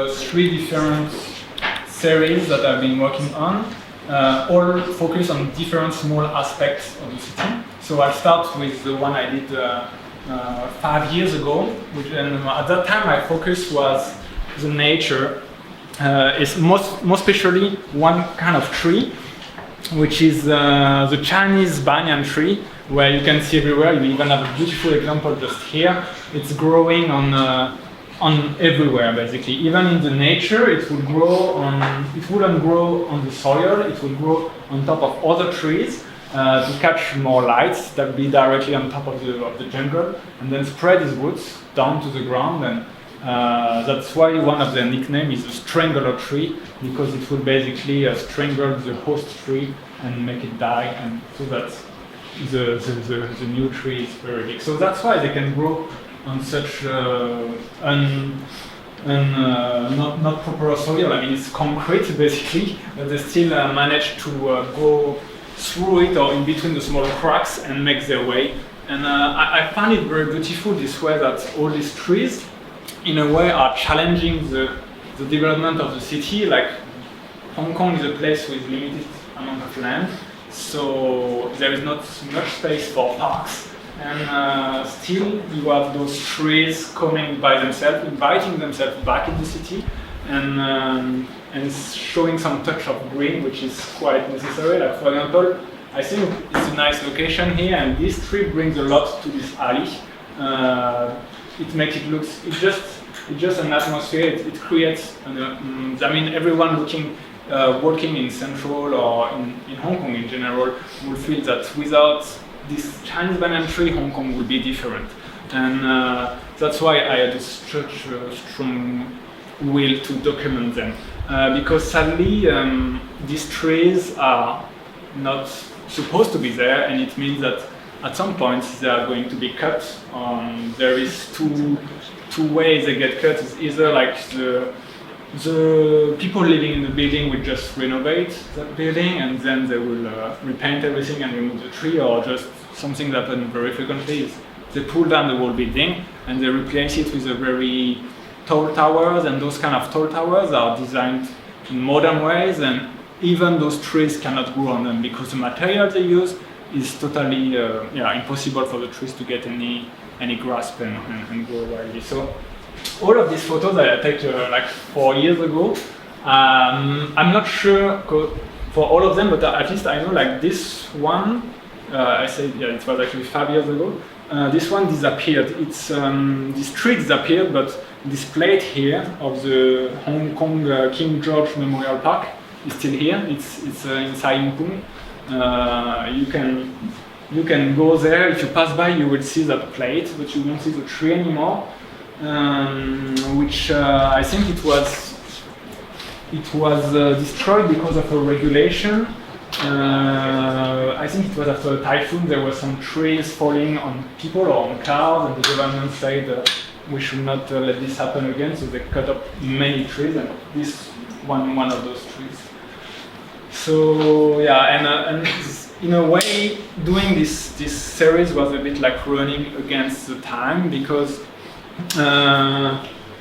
three different series that I've been working on, all focus on different small aspects of the city. So I'll start with the one I did 5 years ago, which at that time my focus was the nature. It's most especially one kind of tree, which is the Chinese banyan tree, where you can see everywhere. You even have a beautiful example just here. It's growing on everywhere, basically. Even in the nature, it would grow on. It wouldn't grow on the soil. It would grow on top of other trees to catch more light that would be directly on top of the jungle, and then spread its roots down to the ground. And that's why one of their nicknames is the strangler tree, because it will basically strangle the host tree and make it die, and so that the new tree is very big. So that's why they can grow on such not proper soil. I mean, it's concrete basically, but they still manage to go through it or in between the small cracks and make their way. And I find it very beautiful this way that all these trees, in a way, are challenging the development of the city. Like Hong Kong is a place with limited amount of land, so there is not much space for parks. And still, you have those trees coming by themselves, inviting themselves back in the city, and showing some touch of green, which is quite necessary. Like for example, I think it's a nice location here, and this tree brings a lot to this alley. It makes it look. It's just an atmosphere. It creates. I mean, everyone walking in Central or in Hong Kong in general will feel that without this Chinese banyan tree, Hong Kong would be different. And that's why I had such a strong will to document them. Because sadly, these trees are not supposed to be there, and it means that at some point they are going to be cut. There is two ways they get cut. It's either like the people living in the building will just renovate that building and then they will repaint everything and remove the tree, or just something that happens very frequently is they pull down the whole building and they replace it with a very tall towers, and those kind of tall towers are designed in modern ways, and even those trees cannot grow on them because the material they use is totally impossible for the trees to get any grasp and grow widely. So all of these photos I took like 4 years ago. I'm not sure for all of them, but at least I know like this one. I said it was actually 5 years ago. This one disappeared. It's this tree disappeared, but this plate here of the Hong Kong King George Memorial Park is still here. It's in Sai Ying Pung. You can go there. If you pass by, you will see that plate, but you won't see the tree anymore. Which I think it was destroyed because of a regulation. I think it was after a typhoon. There were some trees falling on people or on cars, and the government said we should not let this happen again. So they cut up many trees, and this one of those trees. So and in a way, doing this series was a bit like running against the time, because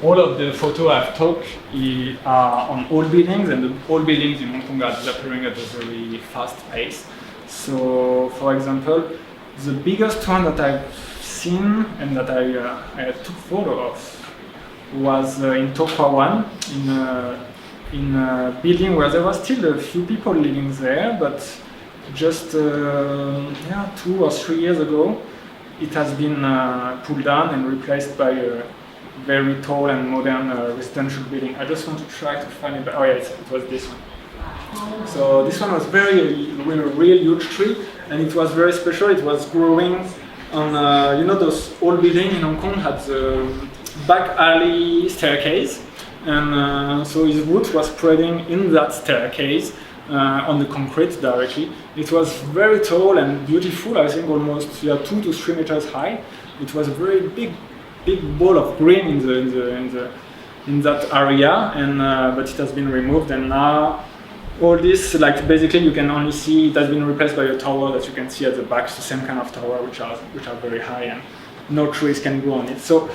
all of the photos I've took are on old buildings, and the old buildings in Hong Kong are disappearing at a very fast pace. So, for example, the biggest one that I've seen and that I took photo of was in To Kwa Wan, in a building where there was still a few people living there, but just 2 or 3 years ago, it has been pulled down and replaced by a very tall and modern residential building. I just want to try to find it. Oh yeah, it was this one. So this one was real huge tree, and it was very special. It was growing on those old buildings in Hong Kong had the back alley staircase, and so his roots was spreading in that staircase. On the concrete directly. It was very tall and beautiful. I think almost 2 to 3 meters high. It was a very big ball of green in that area, and but it has been removed, and now all this, like basically you can only see it has been replaced by a tower that you can see at the back. It's the same kind of tower which are very high, and no trees can grow on it. So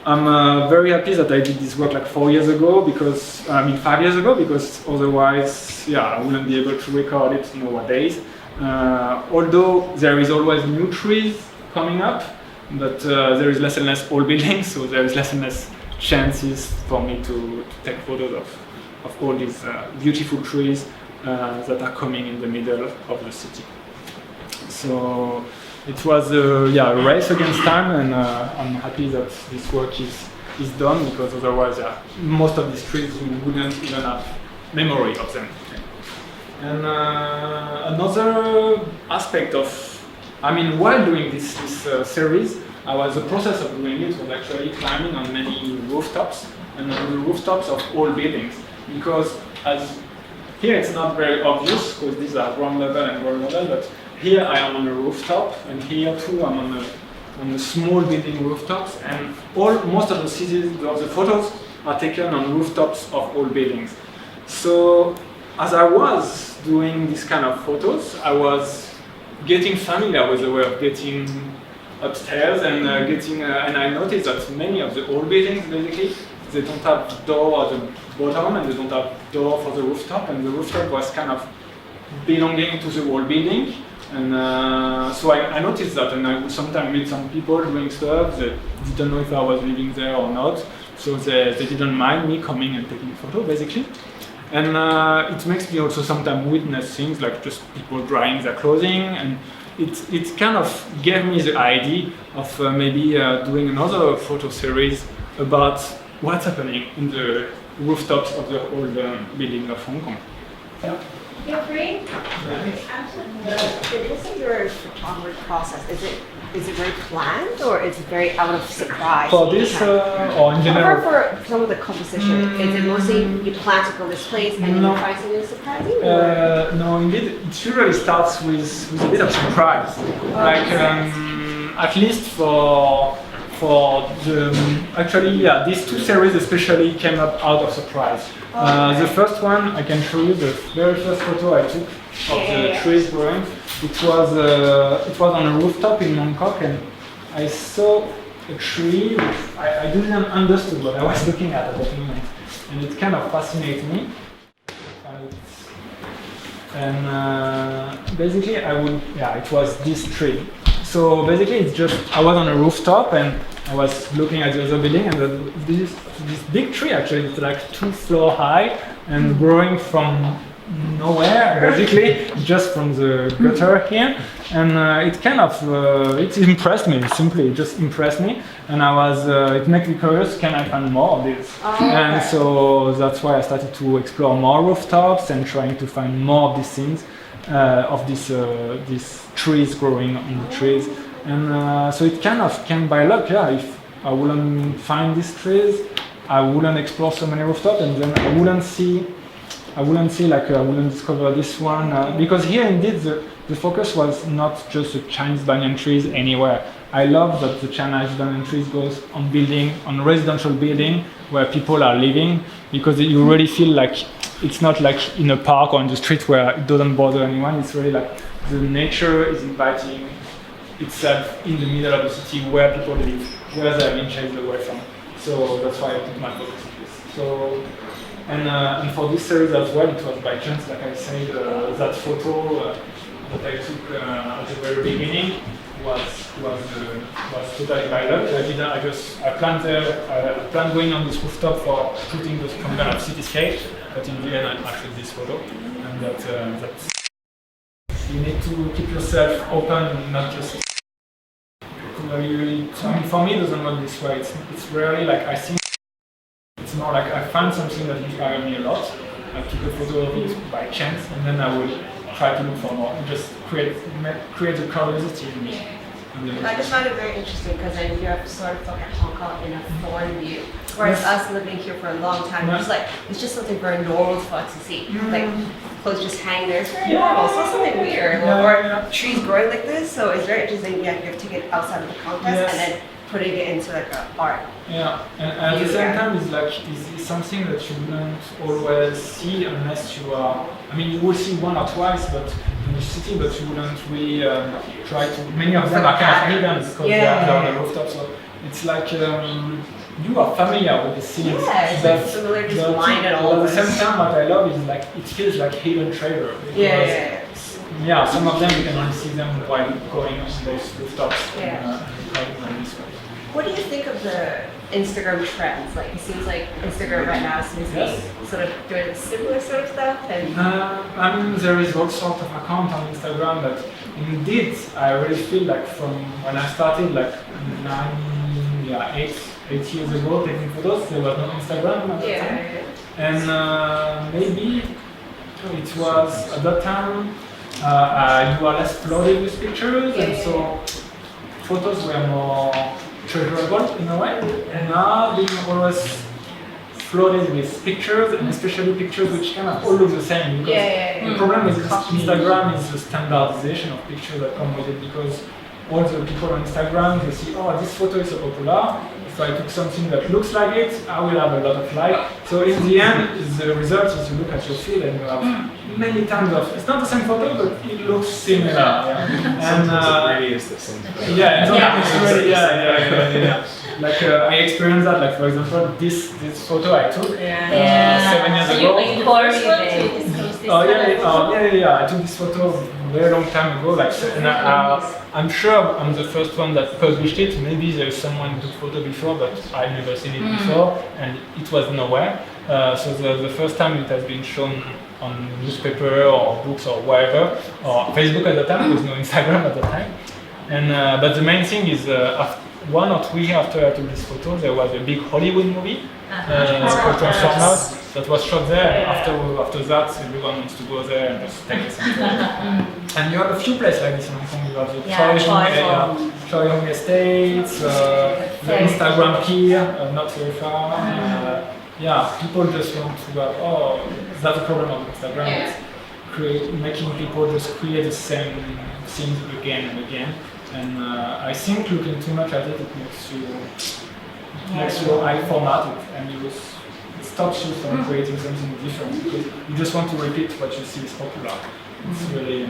I'm very happy that I did this work like 5 years ago because otherwise, I wouldn't be able to record it nowadays. Although there is always new trees coming up, but there is less and less old buildings, so there is less and less chances for me to take photos of all these beautiful trees that are coming in the middle of the city. So it was a race against time, and I'm happy that this work is done, because otherwise most of these trees you wouldn't even have memory of them. And another aspect while doing this series, the process of doing it was actually climbing on many rooftops, and on the rooftops of all buildings, because here it's not very obvious because these are ground level and ground level, but here I am on a rooftop, and here too I'm on a small building rooftops, and most of the photos are taken on rooftops of all buildings. So as I was doing this kind of photos, I was getting familiar with the way of getting upstairs and and I noticed that many of the old buildings, basically, they don't have door at the bottom, and they don't have door for the rooftop, and the rooftop was kind of belonging to the whole building. And so I noticed that, and I would sometimes meet some people doing stuff that didn't know if I was living there or not, so they didn't mind me coming and taking a photo, basically. And it makes me also sometimes witness things like just people drying their clothing, and it kind of gave me the idea of maybe doing another photo series about what's happening in the rooftops of the old building of Hong Kong. Yeah. You're free? Is your photography process, is it very planned, or is it very out of surprise? For this or in general? For some of the composition, is it mostly you plan to go this place and you find something surprising? No, indeed, it usually starts with a bit of surprise. At least for these two series especially came up out of surprise. The first one, I can show you the very first photo I took of the trees growing. It was on a rooftop in Bangkok, and I saw a tree which I didn't understand what I was looking at that moment, and it kind of fascinated me. And basically, it was this tree. So basically, it's just I was on a rooftop and I was looking at the other building, and this big tree actually, it's like 2 floors high and growing from nowhere, basically, just from the gutter here. And it kind of it impressed me. Simply, it just impressed me, and it made me curious. Can I find more of this? And so that's why I started to explore more rooftops and trying to find more of these things, of these trees growing on the trees. And so it kind of came by luck. If I wouldn't find these trees, I wouldn't explore so many rooftops, and then I wouldn't discover this one, because here indeed the focus was not just the Chinese banyan trees anywhere. I love that the Chinese banyan trees goes on residential building where people are living, because you really feel like it's not like in a park or in the street where it doesn't bother anyone. It's really like the nature is inviting itself in the middle of the city where people live, where they're being chased away from. So that's why I put my focus on this. So, and for this series as well, it was by chance, like I said, that photo that I took at the very beginning was totally by luck. I planned going on this rooftop for shooting some kind of cityscape, but in the end I shot this photo, and that you need to keep yourself open, not just. For me, it doesn't work this way. It's rarely like I think. It's more like I find something that inspired me a lot. I took a photo of it by chance, and then I will try to look for more and just create a curiosity in me. I just find it very interesting because then you have to sort of look at Hong Kong in a foreign view, whereas us living here for a long time, it's just something very normal for us to see. Like clothes just hang there, it's very normal. So it's something weird, or trees growing like this. So it's very interesting. You have to take it outside of the context and then putting it into like art. Yeah, and at the same time, it's something that you wouldn't always see unless you are. I mean, you will see one or twice, but in the city, but you wouldn't really try to. Many of them are kind of hidden because they are on the rooftop. So it's like you are familiar with the scenes. Yeah, it's like similar, just blind and all. At the same time, what I love is like it feels like hidden treasure. Yeah, some of them you can only see them while going on those rooftops. What do you think of the Instagram trends? Like, it seems like Instagram right now seems to be sort of doing similar sort of stuff. And I mean, there is all sorts of accounts on Instagram that indeed I really feel like from when I started like 8 years ago taking photos, there was no Instagram at that time. And maybe it was at that time you are less flooded with pictures, and so photos were more treasurable in a way. And now being always flooded with pictures, and especially pictures which kind of all look the same. Because the problem with Instagram is the standardization of pictures that come with it, because all the people on Instagram, they see, oh, this photo is so popular. If I took something that looks like it, I will have a lot of likes. So in the end, the result is you look at your feed and you have many times of, it's not the same photo, but it looks similar. And it really is the same photo. Like I experienced that, like for example, this photo I took 7 years ago. I took this photo a very long time ago. Like, and I'm sure I'm the first one that published it. Maybe there's someone who took photo before, but I've never seen it before, and it was nowhere. So the first time it has been shown on newspaper or books or wherever, or Facebook at the time. There was no Instagram at the time. And but the main thing is, 1 or 2 years after I took this photo, there was a big Hollywood movie called Transformers that was shot there. And after that, everyone wants to go there and just take some photos. And you have a few places like this in Hong Kong. You have the Choi Hong Estates, the Instagram pier, not very far. People just want to have, that's the problem of Instagram. It's making people just create the same things again and again. And I think looking too much at it, it makes your eye formatted, and it stops you from creating something different, because you just want to repeat what you see is popular. It's really